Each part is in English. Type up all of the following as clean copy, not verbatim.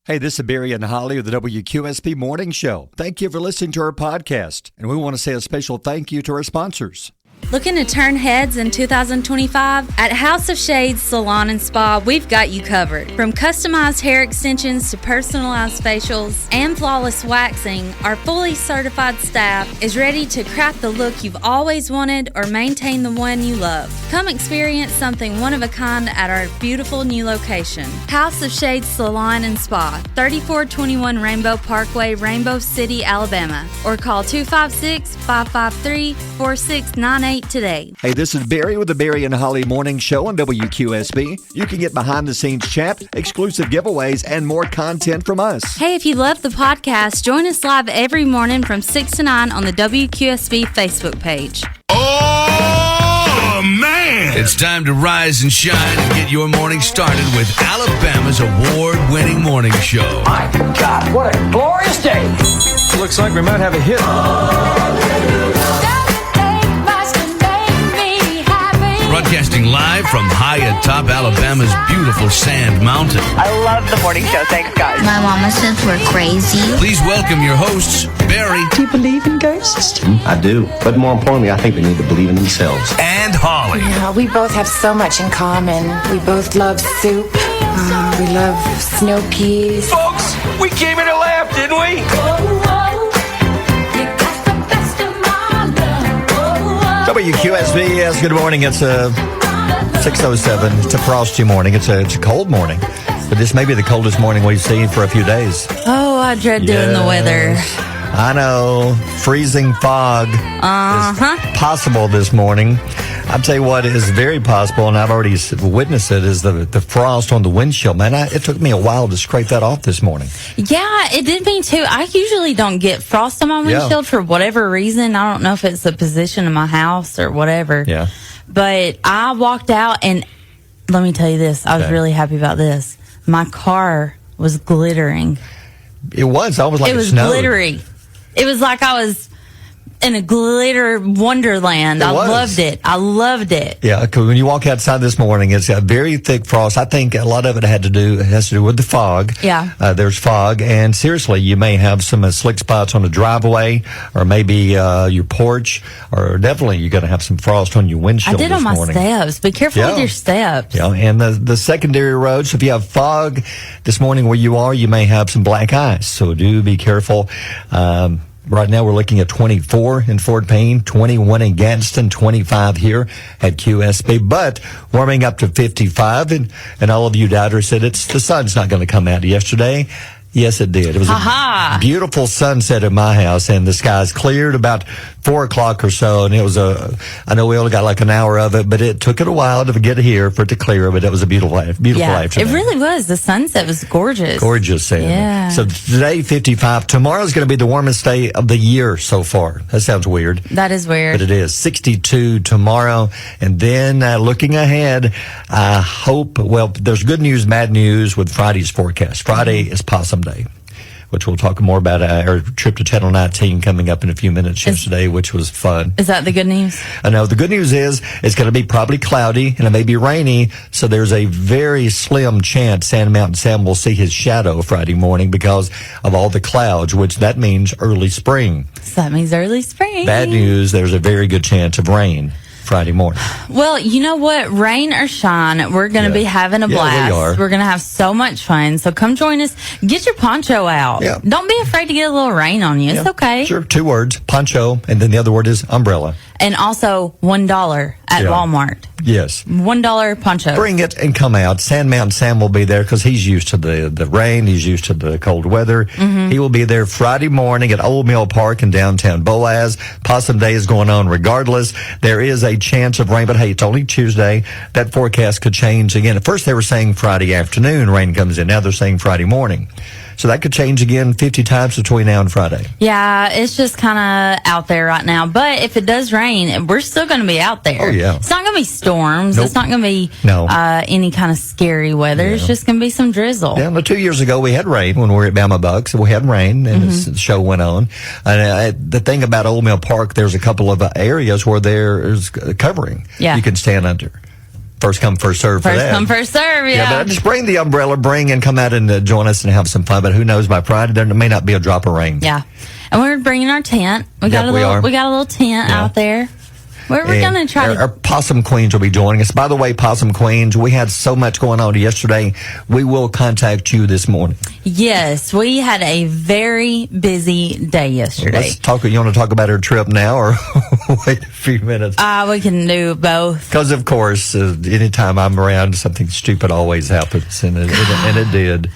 Hey, this is Barry and Holly of the WQSP Morning Show. Thank you for listening to our podcast. And we want to say a special thank you to our sponsors. Looking to turn heads in 2025? At House of Shades Salon and Spa, we've got you covered. From customized hair extensions to personalized facials and flawless waxing, our fully certified staff is ready to craft the look you've always wanted or maintain the one you love. Come experience something one of a kind at our beautiful new location. House of Shades Salon and Spa, 3421 Rainbow Parkway, Rainbow City, Alabama. Or call 256-553-4698 today. Hey, this is Barry with the Barry and Holly Morning Show on WQSB. You can get behind-the-scenes chat, exclusive giveaways, and more content from us. Hey, if you love the podcast, join us live every morning from 6 to 9 on the WQSB Facebook page. Oh, man! It's time to rise and shine and get your morning started with Alabama's award-winning morning show. My God, what a glorious day! Looks like we might have a hit. Broadcasting live from high atop Alabama's beautiful Sand Mountain. I love the morning show. Thanks, guys. My mama says we're crazy. Please welcome your hosts, Barry. Do you believe in ghosts? I do. But more importantly, I think they need to believe in themselves. And Holly. Yeah, we both have so much in common. We both love soup. We love snow peas. Folks, we came here to laugh, didn't we? WQSB, yes, good morning. It's 6:07. It's a frosty morning. It's a cold morning. But this may be the coldest morning we've seen for a few days. Oh, I dread doing the weather. I know. Freezing fog is possible this morning. I'll tell you what is very possible, and I've already witnessed it, is the frost on the windshield. Man, it took me a while to scrape that off this morning. Yeah, it did me too. I usually don't get frost on my windshield for whatever reason. I don't know if it's the position of my house or whatever. Yeah. But I walked out, and let me tell you this. I was really happy about this. My car was glittering. It was. I was like, it was glittery. It was like I was in a glitter wonderland. I loved it. I loved it. Yeah, because when you walk outside this morning, it's got very thick frost. I think a lot of it has to do with the fog. Yeah. There's fog, and seriously, you may have some slick spots on the driveway, or maybe your porch, or definitely you're going to have some frost on your windshield. I did this on my morning. steps. Be careful with your steps. Yeah, and the secondary roads. If you have fog this morning where you are, you may have some black ice. So do be careful. Right now, we're looking at 24 in Fort Payne, 21 in Gadsden, 25 here at QSB, but warming up to 55. And all of you doubters said the sun's not going to come out yesterday. Yes, it did. It was a beautiful sunset at my house, and the skies cleared about 4 o'clock or so, and it was I know we only got like an hour of it, but it took it a while to get here for it to clear, but it was a beautiful afternoon. It really was. The sunset was gorgeous. Gorgeous. Yeah. So today, 55. Tomorrow's going to be the warmest day of the year so far. That sounds weird. That is weird. But it is 62 tomorrow. And then looking ahead, I hope, there's good news, bad news with Friday's forecast. Friday is Possum Day, which we'll talk more about our trip to Channel 19 coming up in a few minutes yesterday, which was fun. Is that the good news? I know. The good news is it's going to be probably cloudy and it may be rainy, so there's a very slim chance Sand Mountain Sam will see his shadow Friday morning because of all the clouds, which that means early spring. So that means early spring. Bad news, there's a very good chance of rain Friday morning. Well, you know what? Rain or shine, we're going to be having a blast. We are. We're going to have so much fun. So come join us. Get your poncho out. Yeah. Don't be afraid to get a little rain on you. It's okay. Sure. 2 words, poncho, and then the other word is umbrella. And also $1 at Walmart. Yes. $1 poncho. Bring it and come out. Sand Mountain Sam will be there because he's used to the rain. He's used to the cold weather. Mm-hmm. He will be there Friday morning at Old Mill Park in downtown Boaz. Possum Day is going on regardless. There is a chance of rain, but hey, it's only Tuesday. That forecast could change again. At first they were saying Friday afternoon rain comes in. Now they're saying Friday morning. So that could change again 50 times between now and Friday. Yeah, it's just kind of out there right now. But if it does rain, we're still going to be out there. Oh, yeah. It's not going to be storms. Nope. It's not going to be any kind of scary weather. Yeah. It's just going to be some drizzle. Yeah, well, 2 years ago we had rain when we were at Bama Bucks. We had rain, and the show went on. And the thing about Old Mill Park, there's a couple of areas where there's covering you can stand under. first come, first serve for First that. come, first serve, yeah. But just bring the umbrella, and come out and join us and have some fun. But who knows, by Friday, there may not be a drop of rain. Yeah. And we're bringing our tent. We got we are. a little tent out there. We're going to try our Possum Queens will be joining us. By the way, Possum Queens, we had so much going on yesterday. We will contact you this morning. Yes, we had a very busy day yesterday. Let's talk. You want to talk about our trip now, or wait a few minutes? We can do both. Because of course, anytime I'm around, something stupid always happens, and it did.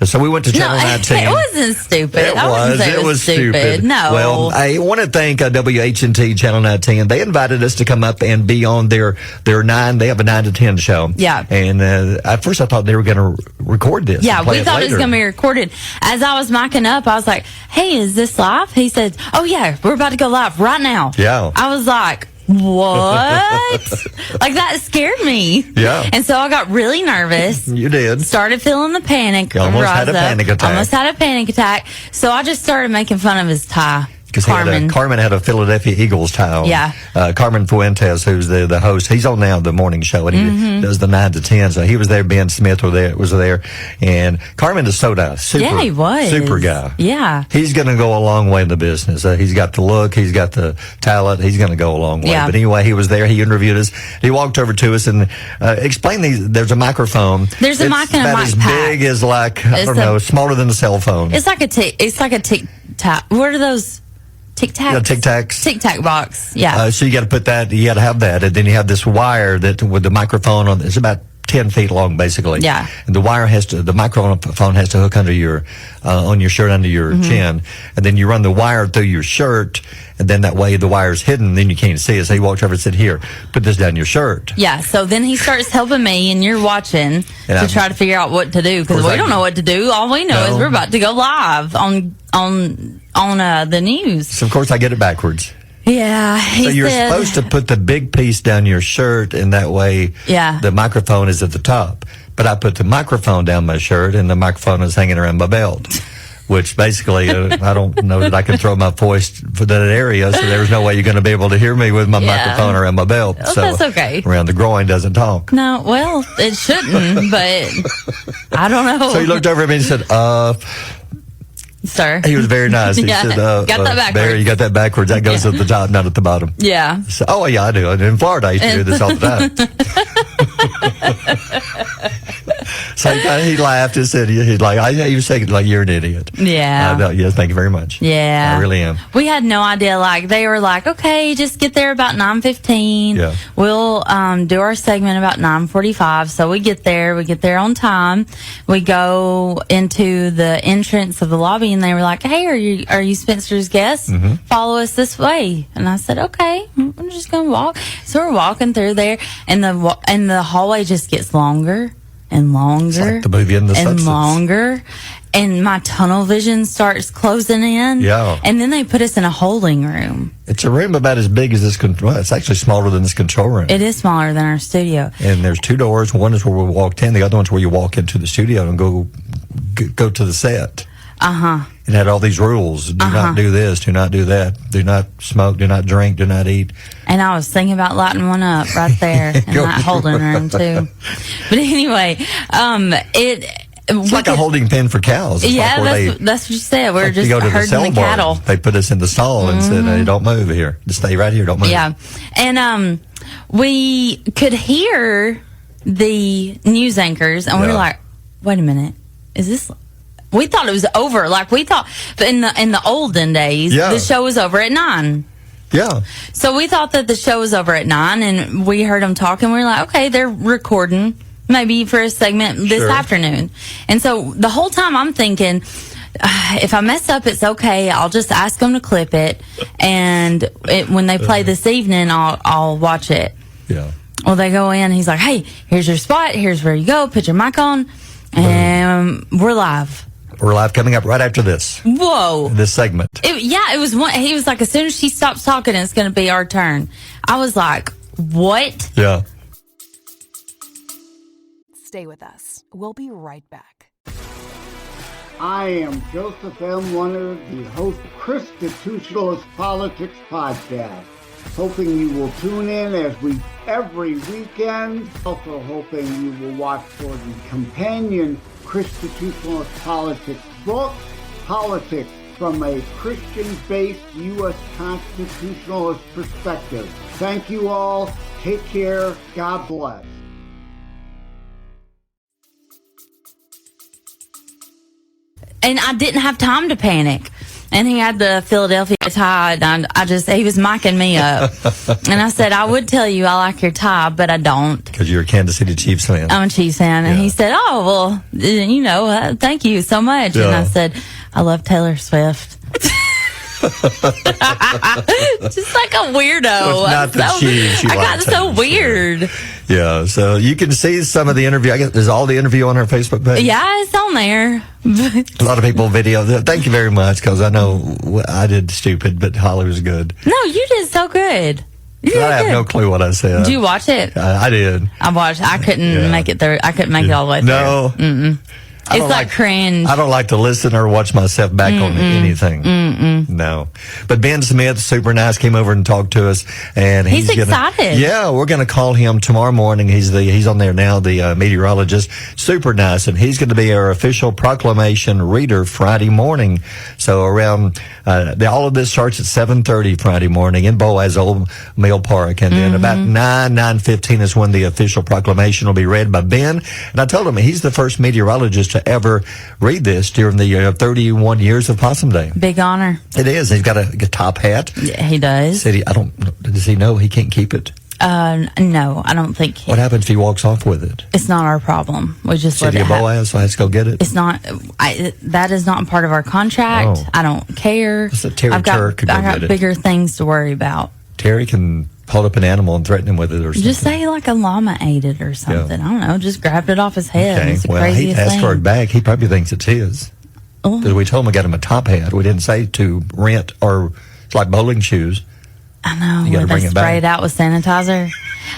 So we went to Channel 19. It wasn't stupid. It was stupid. No. Well, I want to thank WH&T Channel 19. They invited us to come up and be on their 9. They have a 9 to 10 show. Yeah. And at first I thought they were going to record this. Yeah, we thought it it was going to be recorded. As I was micing up, I was like, "Hey, is this live?" He said, "Oh yeah, we're about to go live right now." Yeah. I was like, what? Like, that scared me. Yeah. And so I got really nervous. You did. Started feeling the panic. You almost had a rise up. panic attack. Almost had a panic attack. So I just started making fun of his tie. Because Carmen. Carmen had a Philadelphia Eagles tie on. Yeah. Carmen Fuentes, who's the host, he's on now the morning show, and he does the 9 to 10. So he was there. Ben Smith was there, and Carmen is so nice. Super, Yeah, he was. super guy. Yeah. He's going to go a long way in the business. He's got the look. He's got the talent. He's going to go a long way. Yeah. But anyway, he was there. He interviewed us. He walked over to us and explained these. There's a microphone. There's a mic and a about mic as pack. big as smaller than a cell phone. It's like a tic tac. What are those? Tic Tacs? Yeah, Tic Tacs. Tic Tac box. Yeah. So you got to put that. You got to have that, and then you have this wire that with the microphone on. It's about 10 feet long, basically. Yeah. And the microphone has to hook under your on your shirt under your chin, and then you run the wire through your shirt, and then that way the wire's hidden, then you can't see it. So he walked over and said, "Here, put this down your shirt." Yeah, so then he starts helping me, and you're watching to try to figure out what to do, because we don't know what to do. All we know is we're about to go live on the news. So of course I get it backwards. Yeah, So you're supposed to put the big piece down your shirt, and that way the microphone is at the top. But I put the microphone down my shirt, and the microphone is hanging around my belt. Which basically, I don't know that I can throw my voice for that area, so there's no way you're going to be able to hear me with my microphone around my belt. Well, so that's okay. Around the groin doesn't talk. No, well, it shouldn't, but I don't know. So he looked over at me and said, Sir. He was very nice. He said, got that backwards. Barry, you got that backwards. That goes at the top, not at the bottom. Yeah. So, oh, yeah, I do. In Florida, I used to do this all the time. So he laughed and said, he's like, he was saying, like, you're an idiot. Yeah. Yes, thank you very much. Yeah. I really am. We had no idea. Like, they were like, okay, just get there about 9:15. Yeah. We'll do our segment about 9:45. So we get there on time. We go into the entrance of the lobby, and they were like, hey, are you Spencer's guest? Mm-hmm. Follow us this way. And I said, okay, I'm just going to walk. So we're walking through there, and the hallway just gets longer and longer. It's like the movie In the and Substance. longer. And my tunnel vision starts closing in. Yeah. And then they put us in a holding room. It's a room about as big as this control. It's actually smaller than this control room. It is smaller than our studio. And there's 2 doors. One is where we walked in. The other one's where you walk into the studio and go to the set. Uh-huh. It had all these rules. Do not do this. Do not do that. Do not smoke. Do not drink. Do not eat. And I was thinking about lighting one up right there in that holding room, too. But anyway, It's like a holding pen for cows. It's yeah, like that's what you said. We're like just you go to herding the barn. cattle. They put us in the stall and said, hey, don't move here. Just stay right here. Don't move. Yeah. And we could hear the news anchors, and we were like, wait a minute. Is this... We thought it was over. Like, we thought in the olden days, the show was over at 9. Yeah. So we thought that the show was over at 9, and we heard them talking. We were like, okay, they're recording maybe for a segment this afternoon. And so the whole time I'm thinking, if I mess up, it's okay. I'll just ask them to clip it, and when they play this evening, I'll watch it. Yeah. Well, they go in. He's like, hey, here's your spot. Here's where you go. Put your mic on, and we're live. We're live coming up right after this. Whoa. This segment. It was one. He was like, as soon as she stops talking, it's going to be our turn. I was like, what? Yeah. Stay with us. We'll be right back. I am Joseph M. Leonard, the host of Constitutionalist Politics Podcast. Hoping you will tune in every weekend. Also hoping you will watch for the companion Constitutionalist Politics book, Politics from a Christian-based U.S. constitutionalist perspective. Thank you all. Take care. God bless. And I didn't have time to panic. And he had the Philadelphia tie, and he was micing me up. And I said, I would tell you I like your tie, but I don't. Because you're a Kansas City Chiefs fan. I'm a Chiefs fan. And he said, oh, well, thank you so much. Yeah. And I said, I love Taylor Swift. Just like a weirdo. Well, it's not the Chiefs. I got so weird. Yeah, so you can see some of the interview. I guess there's all the interview on our Facebook page. Yeah, it's on there. A lot of people video. Thank you very much, because I know I did stupid, but Holly was good. No, you did so good. I have no clue what I said. Did you watch it? I did. I watched. I couldn't make it through. I couldn't make it all the way through. No. Mm-mm. It's like cringe. I don't like to listen or watch myself back on anything. No. But Ben Smith, super nice, came over and talked to us, and he's excited. Yeah, we're going to call him tomorrow morning. He's on there now, the meteorologist. Super nice, and he's going to be our official proclamation reader Friday morning. So around all of this starts at 7:30 Friday morning in Boaz Old Mill Park, and then about 9:15 is when the official proclamation will be read by Ben. And I told him he's the first meteorologist to ever read this during the 31 years of Possum Day. Big honor. It is. He's got a top hat. Yeah, he does. Does he know he can't keep it? No, I don't think. What happens if he walks off with it? It's not our problem. We just City of Boaz, so I have to go get it. It's not. That is not part of our contract. Oh. I don't care. So Terry I've got bigger things to worry about. Terry can hold up an animal and threaten him with it or something. Just say like a llama ate it or something. Yeah. I don't know. Just grabbed it off his head. Okay. It's the Well, craziest he asked thing. for it back. He probably thinks it's his. Because we told him we got him a top hat. We didn't say to rent, or it's like bowling shoes. I know. You got to bring they it spray back. it out with sanitizer.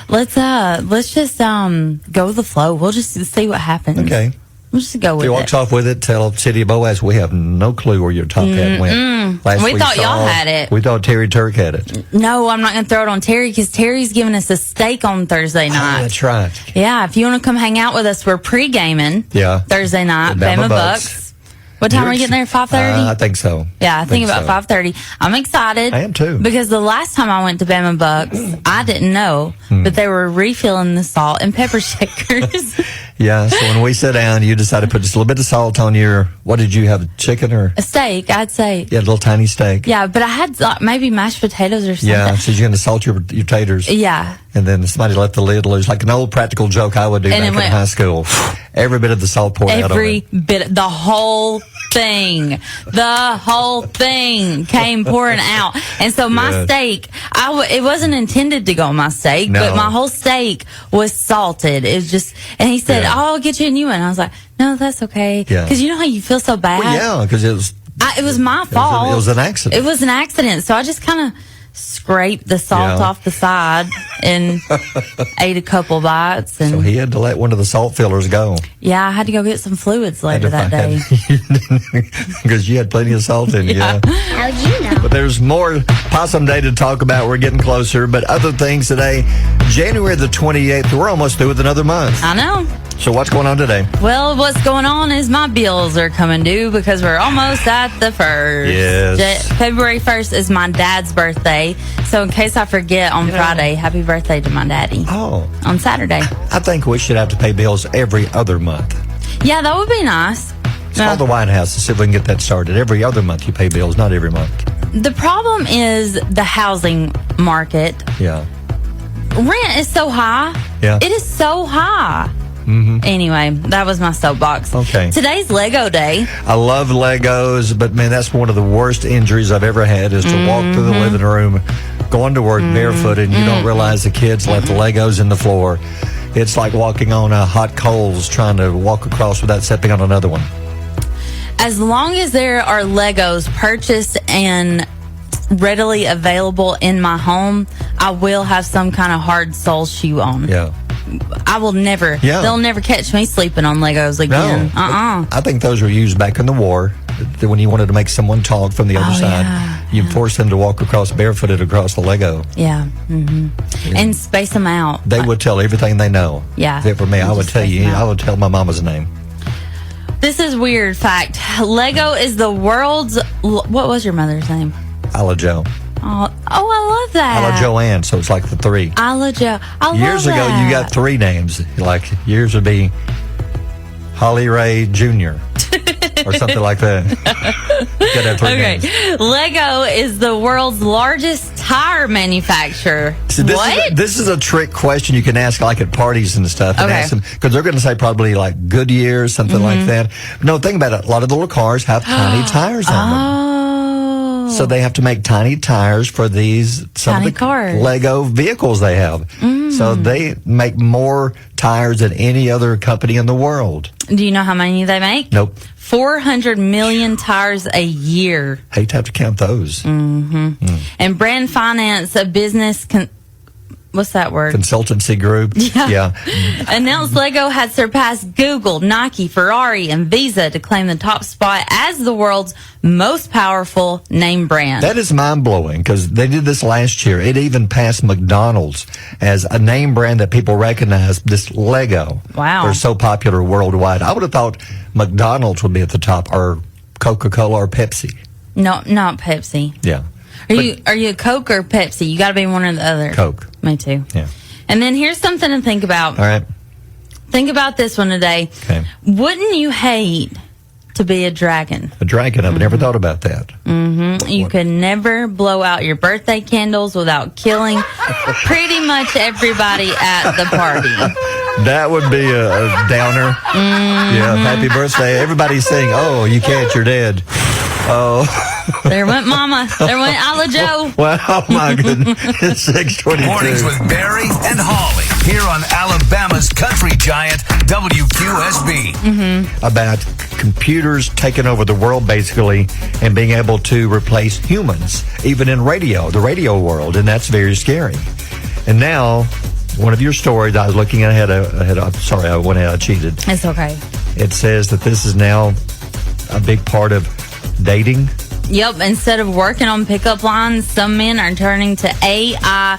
Let's just go with the flow. We'll just see what happens. Okay. We'll just go If with he it. walks off with it, tell City of Boaz we have no clue where your top hat went. We thought y'all had it. We thought Terry Turk had it. No, I'm not going to throw it on Terry, because Terry's giving us a steak on Thursday night. Oh, that's right. Yeah, if you want to come hang out with us, we're pre-gaming. Yeah. Thursday night, The Bama Bama Bucks. What time are we getting there? 5:30? I think so. Yeah, I think about 5:30. I'm excited. I am too. Because the last time I went to Bama Bucks, I didn't know, but they were refilling the salt and pepper shakers. Yeah, so when we sat down, you decided to put just a little bit of salt on your, what did you have, chicken or? A steak, I'd say. Yeah, a little tiny steak. Yeah, but I had maybe mashed potatoes or something. Yeah, so you're going to salt your taters. Yeah. And then somebody let the lid loose, like an old practical joke I would do back in high school. Every bit of the salt poured out on it. Every bit, the whole thing came pouring out. And so my steak, it wasn't intended to go on my steak, but my whole steak was salted. It was just, and he said, I'll get you a new one. I was like, no, that's okay. Yeah. Because you know how you feel so bad? Well, yeah, because it was my fault. It was an accident. It was an accident. So I just kind of scraped the salt off the side and ate a couple bites. And so he had to let one of the salt fillers go. Yeah, I had to go get some fluids later that day. Because you had plenty of salt in you. Yeah. How'd you know? But there's more Possum Day to talk about. We're getting closer. But other things today, January the 28th, we're almost through with another month. I know. So what's going on today? Well, what's going on is my bills are coming due because we're almost at the 1st. Yes. February 1st is my dad's birthday. So in case I forget on Friday, happy birthday to my daddy. Oh. On Saturday. I think we should have to pay bills every other month. Yeah, that would be nice. Call the White House to see if we can get that started. Every other month you pay bills, not every month. The problem is the housing market. Yeah. Rent is so high. Yeah. It is so high. Mm-hmm. Anyway, that was my soapbox. Okay. Today's Lego Day. I love Legos, but man, that's one of the worst injuries I've ever had is to walk through the living room, going to work barefoot, and you don't realize the kids left the Legos in the floor. It's like walking on hot coals trying to walk across without stepping on another one. As long as there are Legos purchased and readily available in my home, I will have some kind of hard sole shoe on. Yeah. I will never. Yeah. They'll never catch me sleeping on Legos again. No. I think those were used back in the war when you wanted to make someone talk from the other side. Yeah. You force them to walk barefooted across the Lego. Yeah. And space them out. They would tell everything they know. Yeah. If it were me, I would Just tell space you. them out. I would tell my mama's name. This is weird fact. Lego is the world's... What was your mother's name? Isla Joe. Oh, I love that. Isla Joanne, so it's like the three. Isla Joe. I love Years ago, that. you got three names. Like, yours would be Holly Ray Jr. or something like that. You gotta have three names. Lego is the world's largest tire manufacturer. So this is a trick question you can ask like at parties and stuff. And Okay. ask them, because they're going to say probably like Goodyear, something like that. No, think about it. A lot of the little cars have tiny tires on them. Oh. So they have to make tiny tires for some Tiny of the cars. Lego vehicles they have. So they make more tires than any other company in the world. Do you know how many they make? Nope. 400 million tires a year. Hate to have to count those. And Brand Finance, a business... what's that word? Consultancy group. Yeah. Announced Lego had surpassed Google, Nike, Ferrari, and Visa to claim the top spot as the world's most powerful name brand. That is mind-blowing because they did this last year. It even passed McDonald's as a name brand that people recognize, this Lego. Wow. They're so popular worldwide. I would have thought McDonald's would be at the top, or Coca-Cola or Pepsi. No, not Pepsi. Yeah. Are you a Coke or Pepsi? You got to be one or the other. Coke. Me too. Yeah. And then here's something to think about. All right. Think about this one today. Okay. Wouldn't you hate to be a dragon? A dragon. I've never thought about that. You could never blow out your birthday candles without killing pretty much everybody at the party. That would be a downer. Yeah. Happy birthday. Everybody's saying, "Oh, you can't. You're dead." Oh. There went Mama. There went Isla Joe. Wow, my goodness. It's 6:22. Mornings with Barry and Holly here on Alabama's country giant WQSB. About computers taking over the world, basically, and being able to replace humans, even in the radio world, and that's very scary. And now, one of your stories, I was looking ahead. Sorry, I went ahead. I cheated. It's okay. It says that this is now a big part of dating. Yep. Instead of working on pickup lines, some men are turning to AI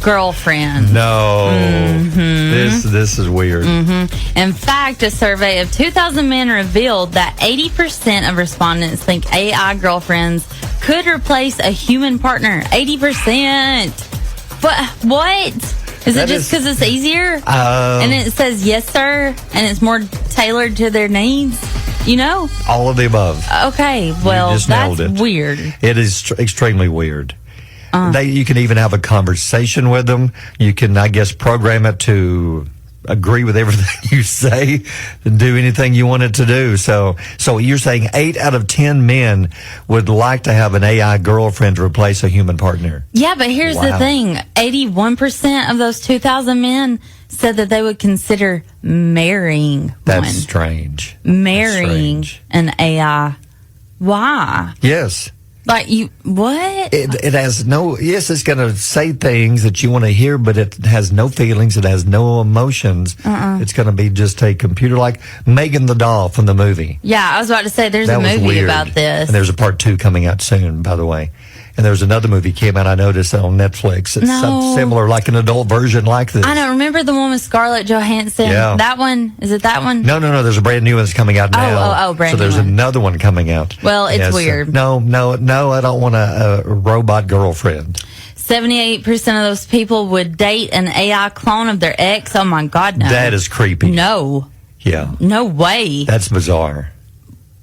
girlfriends. No, this is weird. In fact, a survey of 2,000 men revealed that 80% of respondents think AI girlfriends could replace a human partner. 80%. What? Is it just because it's easier? And it says yes, sir, and it's more tailored to their needs? You know? All of the above. Okay, well, just nailed that's it. weird. It is extremely weird. You can even have a conversation with them. You can, I guess, program it to agree with everything you say and do anything you want it to do. So you're saying 8 out of 10 men would like to have an AI girlfriend to replace a human partner. Yeah, but here's the Wow. thing. 81% of those 2,000 men said that they would consider marrying That's one. strange. Marrying That's strange. an AI. Why? Yes. Like, what? It has no, yes, it's going to say things that you want to hear, but it has no feelings. It has no emotions. It's going to be just a computer, like Megan the Doll from the movie. Yeah, I was about to say, there's That a was movie weird. about this. And there's a part 2 coming out soon, by the way. And there's another movie came out, I noticed, on Netflix. It's something similar, like an adult version like this. I don't remember the one with Scarlett Johansson. Yeah. That one? Is it that one? No. There's a brand new one that's coming out now. brand So new there's one. another one coming out. Well, it's Yes. weird. No, I don't want a robot girlfriend. 78% of those people would date an AI clone of their ex. Oh, my God, no. That is creepy. No. Yeah. No way. That's bizarre.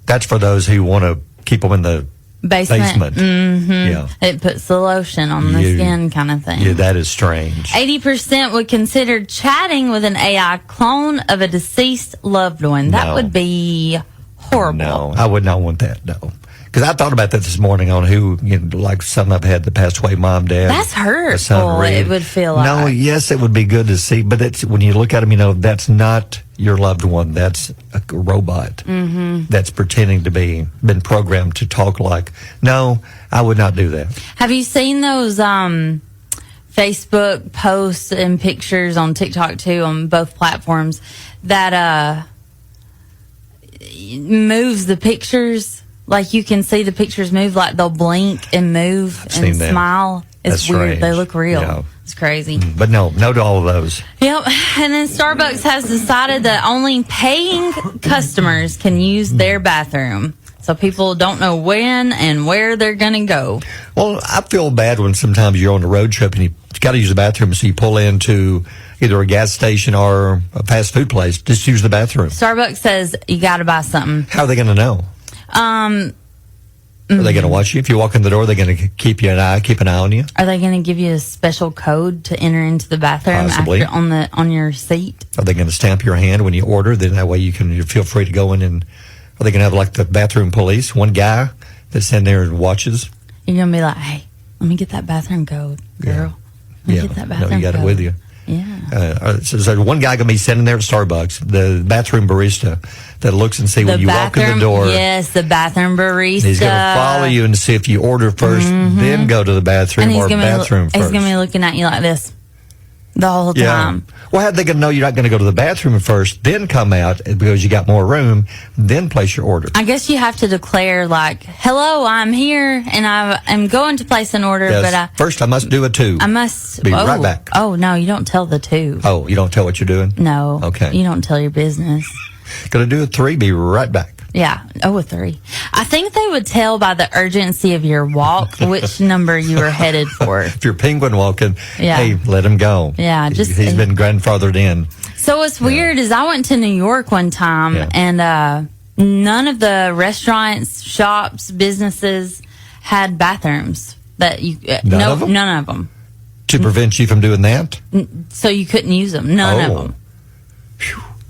That's for those who want to keep them in the basement. Yeah. It puts the lotion on the skin kind of thing. Yeah, that is strange. 80% would consider chatting with an AI clone of a deceased loved one. That No. would be horrible. No, I would not want that, no. Because I thought about that this morning on who, like some I've had that passed away, mom, dad. That's my son, hurtful, Reed. it would feel like. No, yes, it would be good to see, but it's, when you look at them, that's not your loved one. That's a robot that's pretending to been programmed to talk like. No, I would not do that. Have you seen those Facebook posts and pictures on TikTok too, on both platforms, that moves the pictures Like you can see the pictures move, like they'll blink and move seen and that. smile. It's That's weird. strange. They look real. Yeah. It's crazy. But no to all of those. Yep. And then Starbucks has decided that only paying customers can use their bathroom. So people don't know when and where they're going to go. Well, I feel bad when sometimes you're on a road trip and you've got to use the bathroom, so you pull into either a gas station or a fast food place. Just use the bathroom. Starbucks says you got to buy something. How are they going to know? Are they going to watch you? If you walk in the door, they're going to keep an eye on you? Are they going to give you a special code to enter into the bathroom Possibly. after on your seat? Are they going to stamp your hand when you order? Then that way you feel free to go in and... Are they going to have like the bathroom police? One guy that's in there and watches? You're going to be like, hey, let me get that bathroom code, girl. Let me get that bathroom No, you got code. it with you. Yeah. So one guy going to be sitting there at Starbucks, the bathroom barista that looks and see when you walk in the door. Yes, the bathroom barista. He's going to follow you and see if you order first, then go to the bathroom or bathroom first. He's going to be looking at you like this the whole time. Well, how are they going to know you're not going to go to the bathroom first, then come out because you got more room, then place your order? I guess you have to declare like, hello, I'm here and I'm going to place an order, Yes. but First, I must do a 2. I must Be right back. Oh, no, you don't tell the 2. Oh, you don't tell what you're doing? No. Okay. You don't tell your business. Going to do a 3, be right back. Yeah. Oh, a 3. I think they would tell by the urgency of your walk which number you were headed for. If you're penguin walking, Yeah. hey, let him go. Yeah, He's been grandfathered in. So what's weird is I went to New York one time and none of the restaurants, shops, businesses had bathrums that you None of them? none of them. To prevent you from doing that? So you couldn't use them. None of them.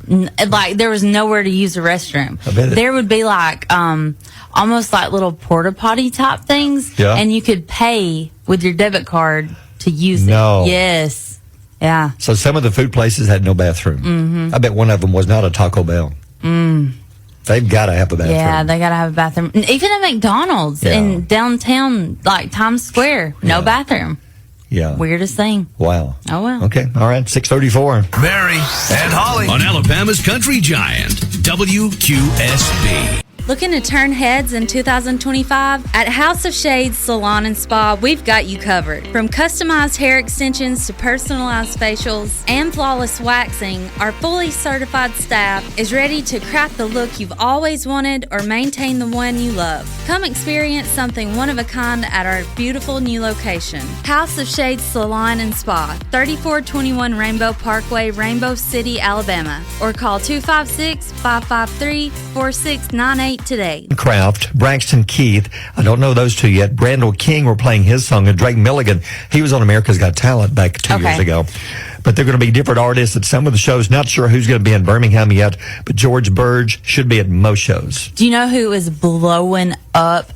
Like there was nowhere to use a restroom. I bet it- There would be like almost like little porta potty type things, Yeah. and you could pay with your debit card to use No. it. Yes, yeah. So some of the food places had no bathroom. Mm-hmm. I bet one of them was not a Taco Bell. They've got to have a bathroom. Yeah, they gotta have a bathroom. And even at McDonald's Yeah. in downtown, like Times Square, no Yeah. bathroom. Yeah. Weirdest thing. Wow. Oh well. Okay. All right. 6:34. Barry and Holly on Alabama's Country Giant, WQSB. Looking to turn heads in 2025? At House of Shades Salon and Spa, we've got you covered. From customized hair extensions to personalized facials and flawless waxing, our fully certified staff is ready to craft the look you've always wanted or maintain the one you love. Come experience something one of a kind at our beautiful new location. House of Shades Salon and Spa, 3421 Rainbow Parkway, Rainbow City, Alabama. Or call 256-553-4698 today. Kraft, Braxton Keith. I don't know those two yet. Brandel King were playing his song, and Drake Milligan. He was on America's Got Talent back 2 years ago. But they're going to be different artists at some of the shows. Not sure who's going to be in Birmingham yet, but George Burge should be at most shows. Do you know who is blowing up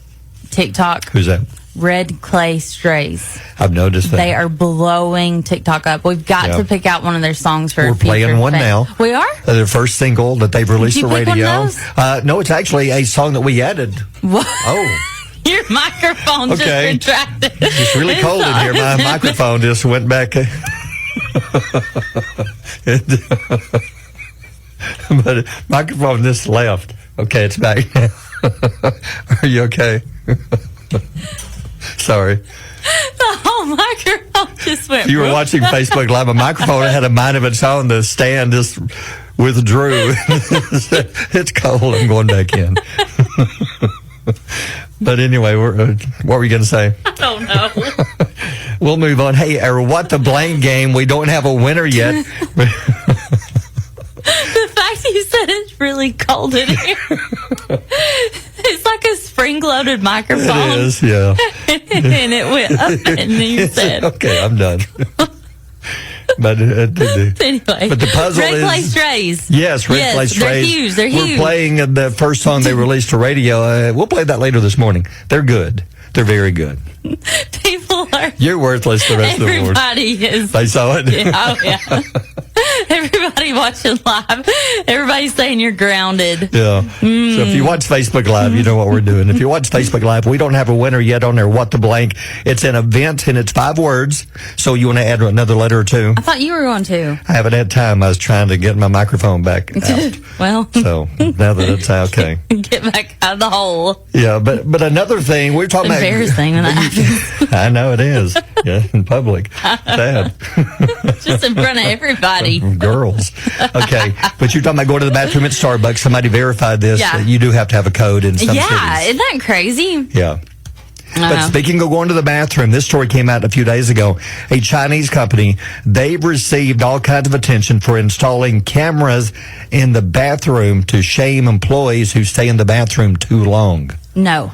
TikTok? Who's that? Red Clay Strays. I've noticed that. They are blowing TikTok up. We've got to pick out one of their songs for We're a future playing one thing. now. We are? Their first single that they've released Did to you pick one radio. of those? No, it's actually a song that we added. What? Oh. Your microphone Okay. just retracted. It's really cold in here. My microphone just went back. But microphone just left. Okay, it's back. Are you okay? Sorry. The whole microphone just went. You were watching Facebook Live. A microphone had a mind of its own. The stand just withdrew. It's cold. I'm going back in. But anyway, what were you going to say? I don't know. We'll move on. Hey, our What the Blank game. We don't have a winner yet. The fact you said it's really cold in here. It's like a spring-loaded microphone. It is, yeah. And it went up and you said. Okay, I'm done. But Anyway. But the puzzle Red is... Clay Strays. Yes, Red Clay Strays. They're huge. They're We're huge. playing the first song they released to radio. We'll play that later this morning. They're good. They're very good. People You're worthless the rest of the morning. Everybody is. They saw it. Yeah, oh, yeah. Everybody watching live. Everybody's saying you're grounded. Yeah. So if you watch Facebook Live, you know what we're doing. If you watch Facebook Live, we don't have a winner yet on there. What the blank? It's an event and it's 5 words. So you want to add another letter or two? I thought you were going to. I haven't had time. I was trying to get my microphone back out. Well. So now that it's okay. Get back out of the hole. Yeah, but another thing, we're talking about... Embarrassing when that happens. I know it is. Yeah, in public. Sad. Just in front of everybody. Girls. Okay. But you're talking about going to the bathroom at Starbucks. Somebody verified this. Yeah. You do have to have a code in some Yeah, cities. isn't that crazy? Yeah. But speaking of going to the bathroom, this story came out a few days ago. A Chinese company, they've received all kinds of attention for installing cameras in the bathroom to shame employees who stay in the bathroom too long. No.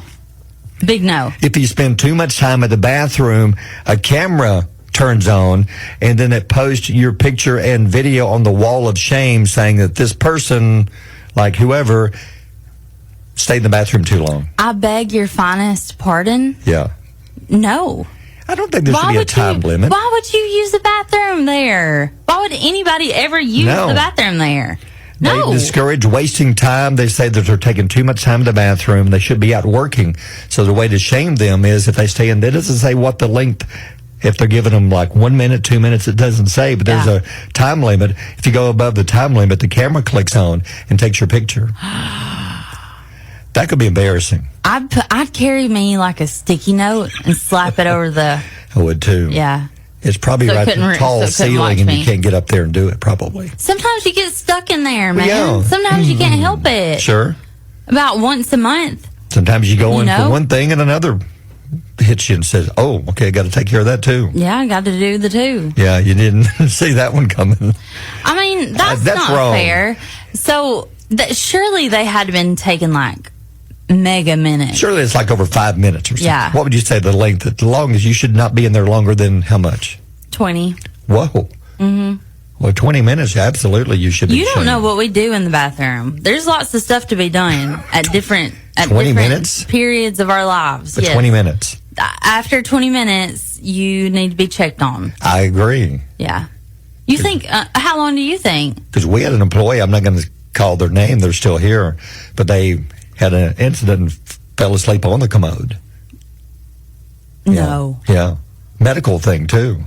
Big no. If you spend too much time at the bathroom, a camera turns on, and then it posts your picture and video on the wall of shame saying that this person, like whoever, stayed in the bathroom too long. I beg your finest pardon? Yeah. No. I don't think there should be a time limit. Why would you use the bathroom there? Why would anybody ever use the bathroom there? No. They discourage wasting time. They say that they're taking too much time in the bathroom. They should be out working. So the way to shame them is if they stay in, it doesn't say what the length, if they're giving them like 1 minute, 2 minutes, it doesn't say, but there's a time limit. If you go above the time limit, the camera clicks on and takes your picture. That could be embarrassing. I'd carry me like a sticky note and slap it over the... I would too. Yeah. It's probably So it right at couldn't the tall so it couldn't ceiling watch and me. you can't get up there and do it probably. Sometimes you get stuck in there, man. Yeah. Sometimes you can't help it. Sure. About once a month. Sometimes you go in know? for one thing and another hits you and says, oh, okay, I got to take care of that too. Yeah, I got to do the two. Yeah, you didn't see that one coming. I mean, that's not wrong. fair. So surely they had been taking like mega minutes. Surely it's like over 5 minutes or something. Yeah. What would you say the length? The longest, you should not be in there longer than how much? 20. Whoa. Mm-hmm. Well, 20 minutes, absolutely, you should be. You don't know what we do in the bathroom. There's lots of stuff to be done at different 20 minutes? periods of our lives. But 20 minutes. After 20 minutes, you need to be checked on. I agree. Yeah. You think, how long do you think? Because we had an employee, I'm not going to call their name, they're still here, but they had an incident and fell asleep on the commode. No. Yeah. Medical thing, too.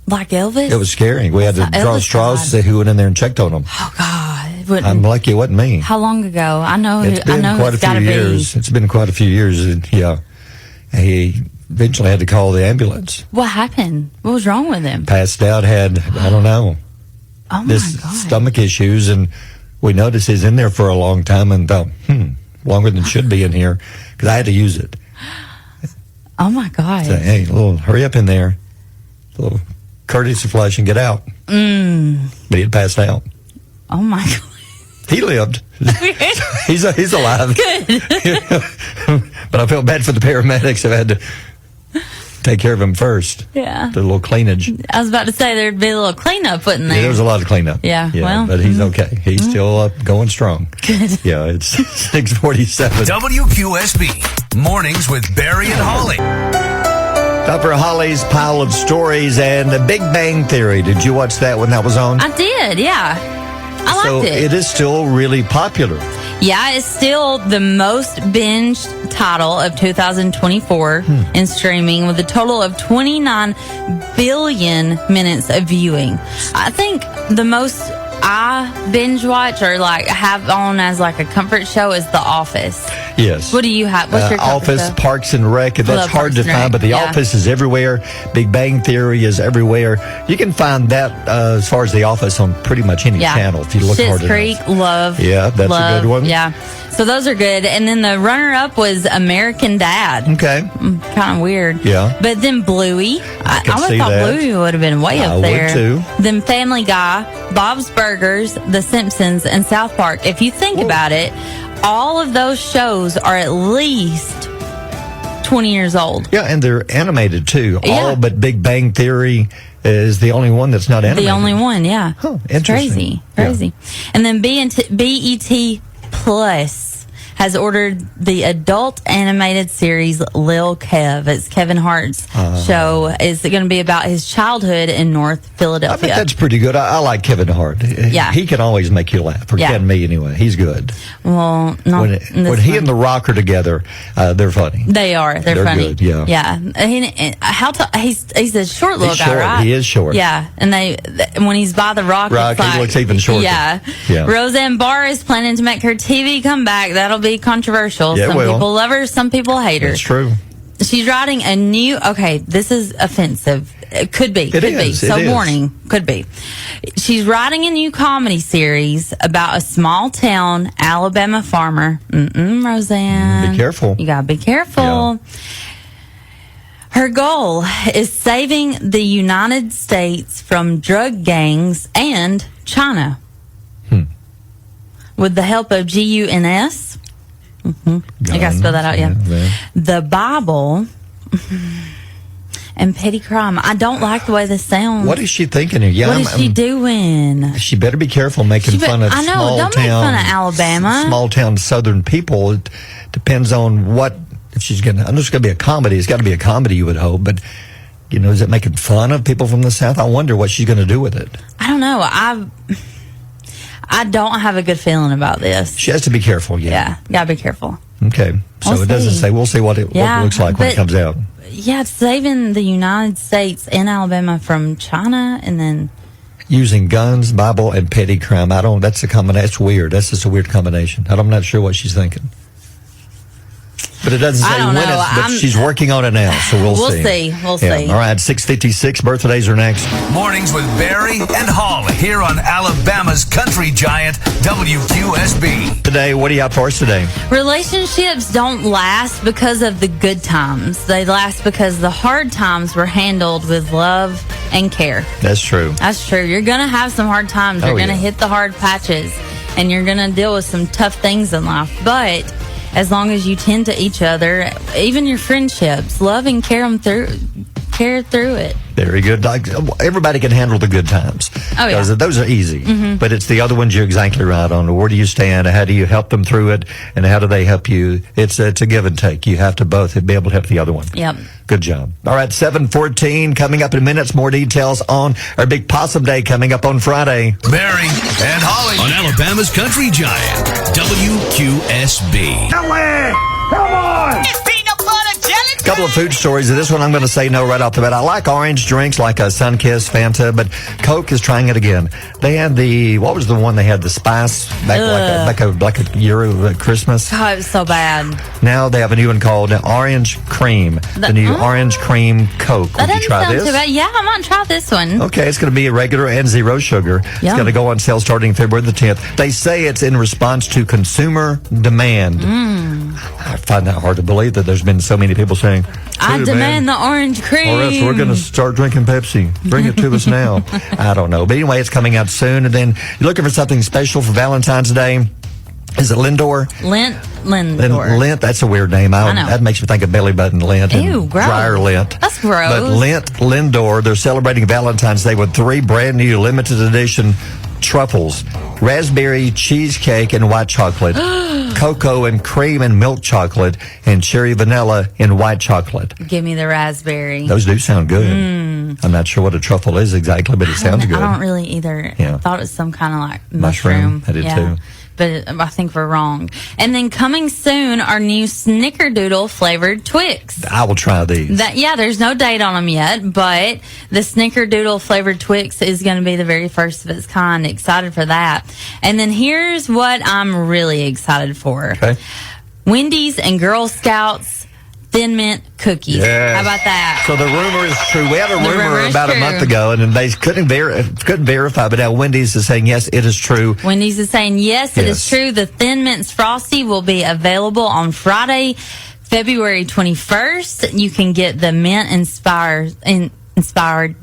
Like Elvis? It was scary. We had to draw straws to see who went in there and checked on them. Oh, God. I'm lucky it wasn't me. How long ago? I know It's been quite a few years. It's been quite a few years. And, yeah. He eventually had to call the ambulance. What happened? What was wrong with him? Passed out, had, I don't know, Oh, my this God. stomach issues. And we noticed he's in there for a long time and thought, longer than should be in here. Because I had to use it. Oh, my God. So, hey, hurry up in there. A little courtesy flush and get out. But he had passed out. Oh, my God. He lived. he's alive. Good. But I felt bad for the paramedics who had to take care of him first. Yeah. The little cleanage. I was about to say there'd be a little cleanup put in there. Yeah, there was a lot of cleanup. Yeah, well, but he's okay. He's still going strong. Good. Yeah, it's 6:47. WQSB Mornings with Barry and Holly. Time for Holly's pile of stories and The Big Bang Theory. Did you watch that when that was on? I did, yeah. I liked So it. it is still really popular. Yeah, it's still the most binged title of 2024 in streaming with a total of 29 billion minutes of viewing. I think the most I binge watch or like have on as like a comfort show is The Office. Yes. What do you have? What's your comfort Office, show? Parks and Rec. That's Love hard Parks to and find, Rec, but The yeah. Office is everywhere. Big Bang Theory is everywhere. You can find that as far as The Office on pretty much any channel if you look hard Schitt's Creek, enough. love. Yeah, that's a good one. Yeah. So those are good. And then the runner-up was American Dad. Okay. Kind of weird. Yeah. But then Bluey. I can would see thought that. Bluey would have been way I up would there. too. Then Family Guy, Bob's Burgers, The Simpsons, and South Park. If you think about it, all of those shows are at least 20 years old. Yeah, and they're animated too. Yeah. All but Big Bang Theory is the only one that's not animated. The only one, yeah. Huh, It's interesting. crazy. And then BET Plus has ordered the adult animated series Lil Kev. It's Kevin Hart's show. Is going to be about his childhood in North I Philadelphia. think that's pretty good. I like Kevin Hart. Yeah. He can always make you laugh. Or can me anyway. He's good. Well, not When he and The Rock are together, they're funny. They are. They're funny. Good, yeah. Yeah. He's a short little He's guy, short. right? He is short. Yeah. And when he's by The Rock, Rock, it's like, he looks even shorter. Yeah. Yeah. Roseanne Barr is planning to make her TV comeback. That'll be controversial. Yeah, some well. people love her, some people hate her. That's true. She's writing a new. Okay, this is offensive. It could be. It is. So warning. Could be. She's writing a new comedy series about a small town Alabama farmer. Roseanne. Be careful. You gotta be careful. Yeah. Her goal is saving the United States from drug gangs and China. With the help of GUNS. I gotta spell that out, yeah. The Bible and petty crime. I don't like the way this sounds. What is she thinking here? Yeah, What is she doing? She better be careful making fun of I know, small don't town, make fun of Alabama. Small town Southern people. It depends on what, if she's going to, I know it's going to be a comedy. It's got to be a comedy, you would hope, but, is it making fun of people from the South? I wonder what she's going to do with it. I don't know. I don't have a good feeling about this. She has to be careful, yeah. Gotta be careful. Okay. So We'll it doesn't see. say, we'll see what it looks like when it comes out. Yeah, it's saving the United States and Alabama from China, and then Using guns, Bible, and petty crime. That's a combination. That's weird. That's just a weird combination. I'm not sure what she's thinking. But it doesn't say I don't when know. but she's working on it now, so we'll see. We'll see. All right, 6:56, birthdays are next. Mornings with Barry and Holly here on Alabama's country giant WQSB. Today, what do you have for us today? relationships don't last because of the good times. They last because the hard times were handled with love and care. That's true. That's true. You're going to have some hard times. You're going to hit the hard patches, and you're going to deal with some tough things in life. But as long as you tend to each other, even your friendships, love and care through it. Very good. Everybody can handle the good times. Oh, yeah. Those are easy. But it's the other ones you're exactly right on. Where do you stand? How do you help them through it? And how do they help you? It's a give and take. You have to both be able to help the other one. Yep. Good job. All right, 7:14 coming up in minutes. More details on our Big Possum Day coming up on Friday. Barry and Holly on Alabama's country giant WQSB. Ellie, come on! A couple of food stories. This one I'm going to say no right off the bat. I like orange drinks like a Sunkist, Fanta, but Coke is trying it again. They had what was the one they had? The spice back like a year of Christmas. God, it was so bad. Now they have a new one called Orange Cream. The new Orange Cream Coke. That Would you doesn't try sound this? too bad. Yeah, I might try this one. Okay, it's going to be a regular and zero sugar. It's Yum. going to go on sale starting February the 10th. They say it's in response to consumer demand. I find that hard to believe that there's been so many people saying, I demand the orange cream. or else we're going to start drinking Pepsi. Bring it to us now. I don't know. But anyway, it's coming out soon. And then you're looking for something special for Valentine's Day. Is it Lindor? Lindor. Lint, that's a weird name. I know. That makes me think of belly button lint Ew, and gross. dryer lint. That's gross. But Lindor, they're celebrating Valentine's Day with 3 brand new limited edition truffles, raspberry cheesecake and white chocolate, cocoa and cream and milk chocolate, and cherry vanilla and white chocolate. Give me the raspberry. Those do sound good. I'm not sure what a truffle is exactly, but it sounds good. I don't really either. Yeah. I thought it was some kind of like Mushroom. I did too. But I think we're wrong. And then coming soon are new Snickerdoodle flavored Twix. I will try these. There's no date on them yet, but the Snickerdoodle flavored Twix is going to be the very first of its kind. Excited for that. And then here's what I'm really excited for. Okay. Wendy's and Girl Scouts Thin Mint cookies. Yes. How about that? So the rumor is true. We had a The rumor rumor is about a true. month ago, and then they couldn't verify, but now Wendy's is saying, yes, it is true. Wendy's is saying, yes, it is Yes. true. The Thin Mints Frosty will be available on Friday, February 21st. You can get the mint-inspired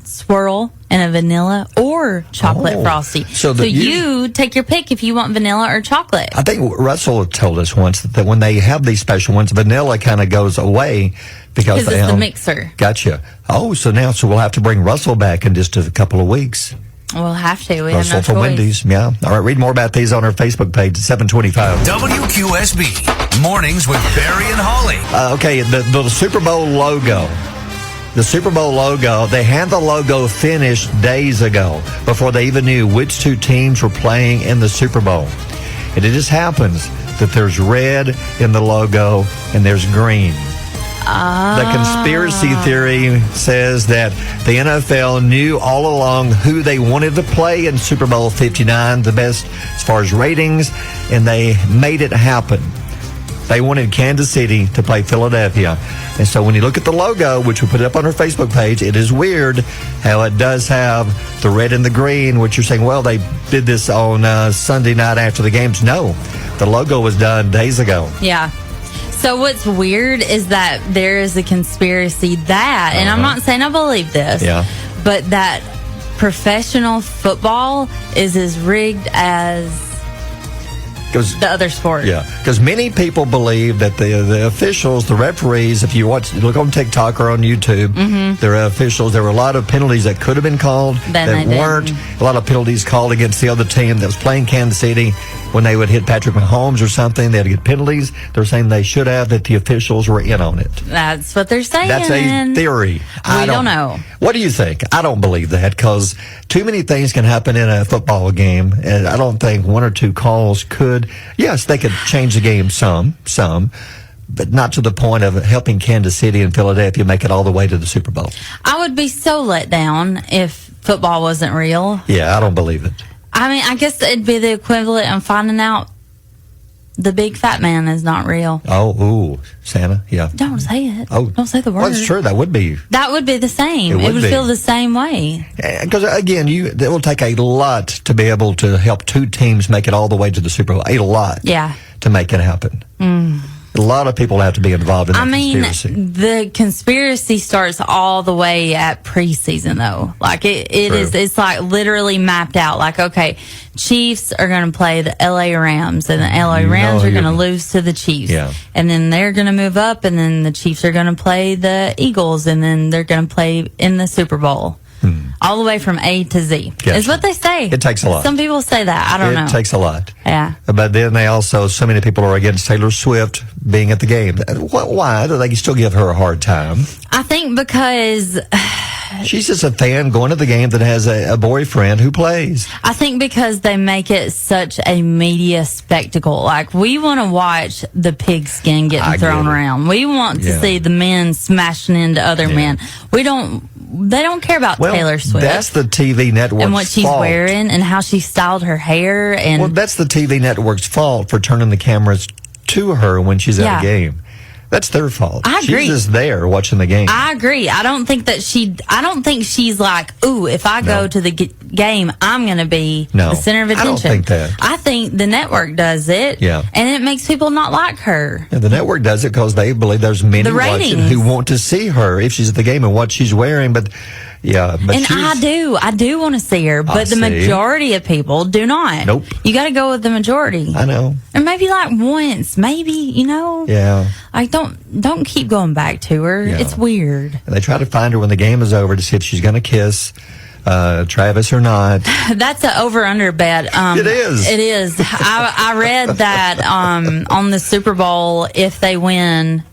swirl and a vanilla or chocolate Oh. Frosty. So you take your pick if you want vanilla or chocolate. I think Russell told us once that when they have these special ones, vanilla kind of goes away because Because it's the mixer. Gotcha. Oh, so we'll have to bring Russell back in just a couple of weeks. We'll have to. We Russell have for no choice. Wendy's. Yeah. All right. Read more about these on our Facebook page at 725. WQSB Mornings with Barry and Holly. Okay. The Super Bowl logo. The Super Bowl logo, they had the logo finished days ago before they even knew which two teams were playing in the Super Bowl. And it just happens that there's red in the logo and there's green. The conspiracy theory says that the NFL knew all along who they wanted to play in Super Bowl 59, the best as far as ratings, and they made it happen. They wanted Kansas City to play Philadelphia. And so when you look at the logo, which we put up on our Facebook page, it is weird how it does have the red and the green, which you're saying, well, they did this on Sunday night after the games. No, the logo was done days ago. Yeah. So what's weird is that there is a conspiracy that, and I'm not saying I believe this, but that professional football is as rigged as the other sport. Yeah, because many people believe that the officials, the referees, if you look on TikTok or on YouTube, there are officials. There were a lot of penalties that could have been called that weren't. A lot of penalties called against the other team that was playing Kansas City when they would hit Patrick Mahomes or something. They had to get penalties. They're saying they should have, that the officials were in on it. That's what they're saying. That's a theory. We don't know. What do you think? I don't believe that, because too many things can happen in a football game, and I don't think one or two calls could. Yes, they could change the game some, but not to the point of helping Kansas City and Philadelphia make it all the way to the Super Bowl. I would be so let down if football wasn't real. Yeah, I don't believe it. I mean, I guess it'd be the equivalent of finding out the big fat man is not real. Oh, ooh, Santa, yeah. Don't say it. Oh, don't say the word. Well, it's true. That would be. That would be the same. It would feel the same way. Because again, it will take a lot to be able to help two teams make it all the way to the Super Bowl. A lot. Yeah. To make it happen. A lot of people have to be involved in that conspiracy. The conspiracy starts all the way at preseason, though. Like it's like literally mapped out. Like, okay, Chiefs are going to play the LA Rams, and the LA Rams are going to lose to the Chiefs. Yeah. And then they're going to move up, and then the Chiefs are going to play the Eagles, and then they're going to play in the Super Bowl. All the way from A to Z. Is what they say. It takes a lot. Some people say that. I don't know. It takes a lot. Yeah. But then so many people are against Taylor Swift being at the game. Why? Do they still give her a hard time? I think because she's just a fan going to the game that has a boyfriend who plays. I think because they make it such a media spectacle. Like, we want to watch the pigskin getting thrown around. We want to see the men smashing into other men. They don't care about Taylor Swift. That's the TV network's and what she's fault. wearing and how she styled her hair. And well, that's the TV network's fault for turning the cameras to her when she's at a game. That's their fault. I agree. She's just there watching the game. I agree. I don't think she's like, ooh, if I go to the game, I'm going to be the center of attention. I don't think that. I think the network does it. Yeah. And it makes people not like her. Yeah, the network does it because they believe there's many watching who want to see her if she's at the game and what she's wearing. But I do want to see her, but the majority of people do not. Nope. You got to go with the majority. I know. Or maybe like once, maybe, Yeah. Like don't keep going back to her. Yeah. It's weird. And they try to find her when the game is over to see if she's going to kiss Travis or not. That's an over-under bet. It is. It is. I read that on the Super Bowl, if they win,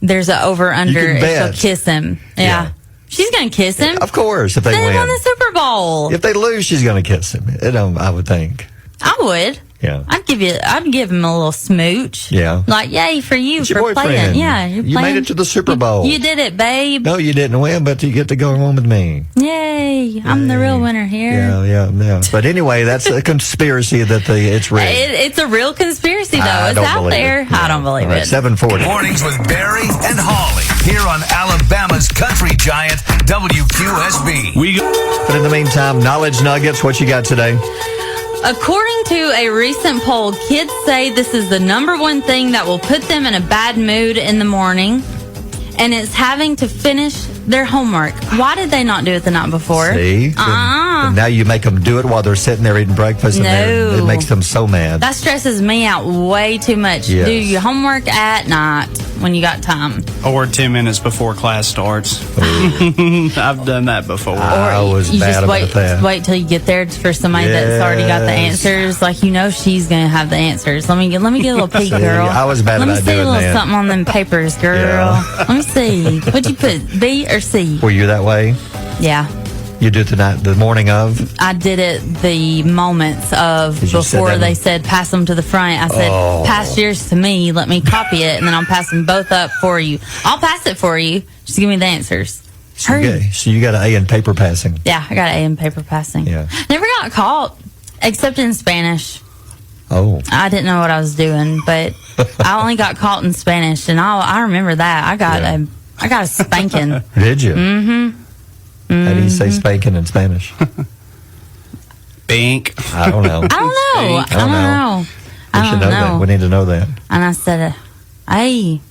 there's an over-under if she'll kiss him. Yeah. She's going to kiss him. Of course, if they win. They won the Super Bowl. If they lose, she's going to kiss him. I would think. I would. Yeah. I'd give him a little smooch. Yeah. Like, yay for you it's for your playing. Yeah, you made it to the Super Bowl. You did it, babe. No, you didn't win, but you get to go home with me. Yay. I'm the real winner here. Yeah. But anyway, that's a conspiracy that it's real. It's a real conspiracy, though. It's out there. I don't believe it. 740. Mornings with Barry and Holly here on Alabama's country giant, WQSB. But in the meantime, Knowledge Nuggets, what you got today? According to a recent poll, kids say this is the number one thing that will put them in a bad mood in the morning, and it's having to finish their homework. Why did they not do it the night before? See? And now you make them do it while they're sitting there eating breakfast, and No. it makes them so mad. That stresses me out way too much. Yes. Do your homework at night. when you got time. Or 10 minutes before class starts. I've done that before. I was you bad just about that. wait till you get there for somebody that's already got the Yes. answers. Like, she's gonna have the answers. Let me get a little peek, See, girl. I was bad Let me about see a doing little that. something on them papers, girl. Yeah. Let me see. What'd you put? B or C? Were you that way? Yeah. You did the morning of? I did it the moments of Did you sit before down they and- said pass them to the front. I said, pass yours to me. Let me copy it, and then I'll pass them both up for you. I'll pass it for you. Just give me the answers. Hurry. So you got an A in paper passing. Yeah, I got an A in paper passing. Yeah. Never got caught, except in Spanish. Oh. I didn't know what I was doing, but I only got caught in Spanish, and I remember that. I got a spanking. Did you? Mm-hmm. How do you say spanking in Spanish? Bank. I don't know. I don't know. I don't know. We should know that. We need to know that. And I said, ay.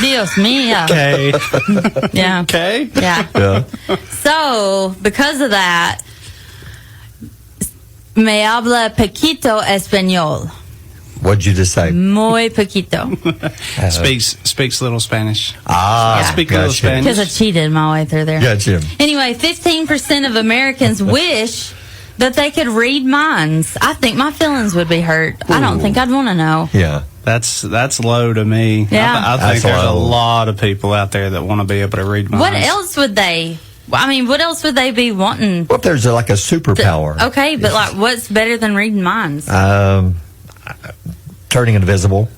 Dios mío. Okay. Yeah. Okay. Yeah. Yeah. So, because of that, me habla poquito español. What'd you just say? Muy poquito. Speaks little Spanish. Ah, Yeah. Speak a little gotcha. Spanish. Because I cheated my way through there. Gotcha. Anyway, 15% of Americans wish that they could read minds. I think my feelings would be hurt. I don't think I'd want to know. Yeah. That's low to me. Yeah. I That's think there's a low. lot of people out there that want to be able to read minds. What else would they? I mean, what else would they be wanting? What if there's like a superpower? Okay, but like, what's better than reading minds? Turning invisible.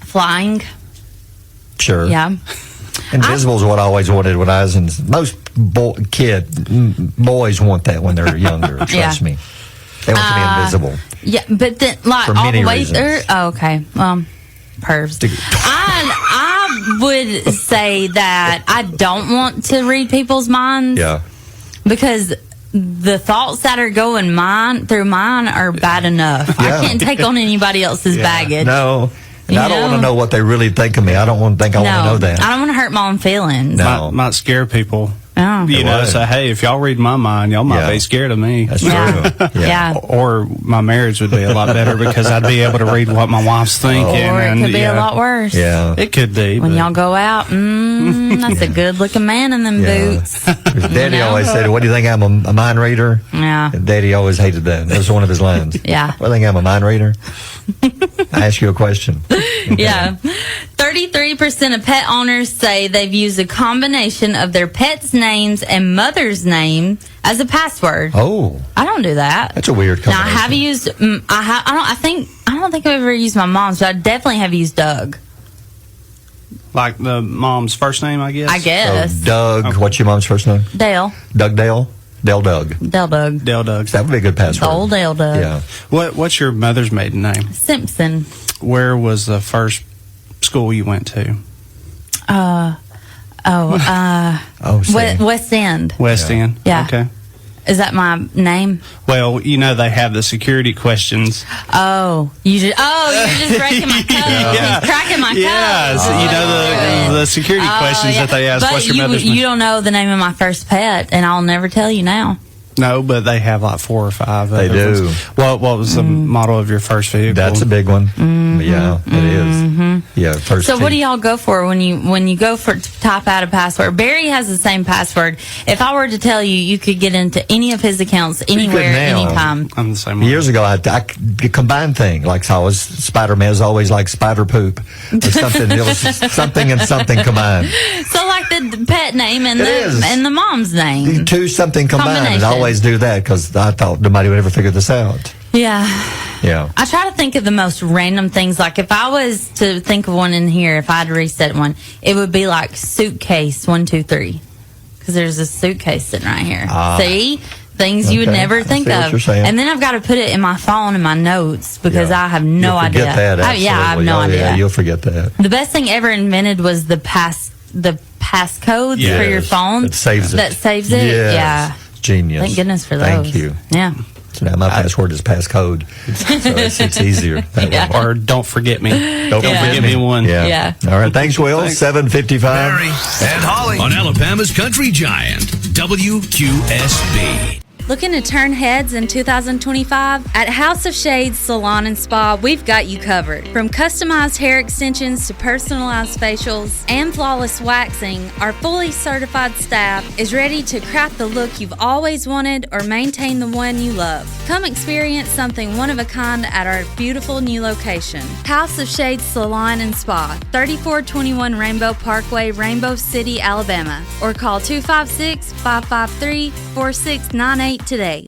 Flying. Sure. Yeah. Invisible is what I always wanted when I was in. Most boys want that when they're younger. Trust me. They want to be invisible. Yeah, but then like For all many the way reasons. through. Oh, okay. Pervs. I would say that I don't want to read people's minds. Yeah. Because the thoughts that are going through mine are bad enough. Yeah. I can't take on anybody else's baggage. No. And You I don't want know? to know what they really think of me. I don't want to think I want to know that. I don't want to hurt my own feelings. No. might scare people. Oh. You It know, would. say, hey, if y'all read my mind, y'all might Yeah. be scared of me. That's true. Yeah. Yeah. Or my marriage would be a lot better because I'd be able to read what my wife's thinking. Or it and, could be yeah, a lot worse. Yeah. It could be. When but- y'all go out, that's a good looking man in them Yeah. boots. Daddy You know? always said, "What do you think? I'm a mind reader?" Yeah. And Daddy always hated that. That was one of his lines. Yeah. What do you think? I'm a mind reader? I ask you a question. Yeah. 33% of pet owners say they've used a combination of their pet's names and mother's name as a password. Oh, I don't do that. that's a weird Now I combination. have used. I don't think I've ever used my mom's, but I definitely have used Doug. Like the mom's first name, I guess? I guess So Doug, what's your mom's first name? Dale. Doug Dale? Dale Doug. Dale Doug. Dale Doug. That would be a good password. Old Dale Doug. Yeah. What's your mother's maiden name? Simpson. Where was the first school you went to? Oh, see. West End. West End? Yeah. Okay. Is that my name? Well, you know they have the security questions. Oh, you're just breaking my code. Yeah. He's cracking my code. Yeah, so you know the security questions yeah. that they ask. But What's your mother's you don't know the name of my first pet, and I'll never tell you now. No, but they have like 4 or 5. They other do. ones. What was the model of your first vehicle? That's a big one. Yeah, it is. Yeah, first. So what do two. y'all go for when you go for to type out a password? Barry has the same password. If I were to tell you, you could get into any of his accounts anywhere, now. anytime. I'm the same way. Years ago, I combined thing. Like so I was Spider-Man was always like spider poop or something. It was something and something combined. So like the pet name and It is. the mom's name. Two something combined. And I Combination. always do that because I thought nobody would ever figure this out. Yeah. Yeah. I try to think of the most random things. Like if I was to think of one in here, if I had to reset one, it would be like suitcase 1, 2, 3. Because there's a suitcase sitting right here. See? Things you would Okay. never I think see what of. you're saying. And then I've got to put it in my phone in my notes because Yeah. I have no You'll idea. forget that, I have absolutely. no Oh, idea. Yeah, you'll forget that. The best thing ever invented was the passcodes Yes. for your phone. That saves it. That saves it. Yes. Yeah. Genius. Thank goodness for those. Thank you. Yeah. So now my password is passcode. So it's easier. That way. Yeah. Or don't forget me. Don't forget me one. Yeah. Yeah. All right. Thanks, Will. 7:55. Barry and Holly on Alabama's Country Giant, WQSB. Looking to turn heads in 2025? At House of Shades Salon and Spa, we've got you covered. From customized hair extensions to personalized facials and flawless waxing, our fully certified staff is ready to craft the look you've always wanted or maintain the one you love. Come experience something one of a kind at our beautiful new location. House of Shades Salon and Spa, 3421 Rainbow Parkway, Rainbow City, Alabama. Or call 256-553-4698 today.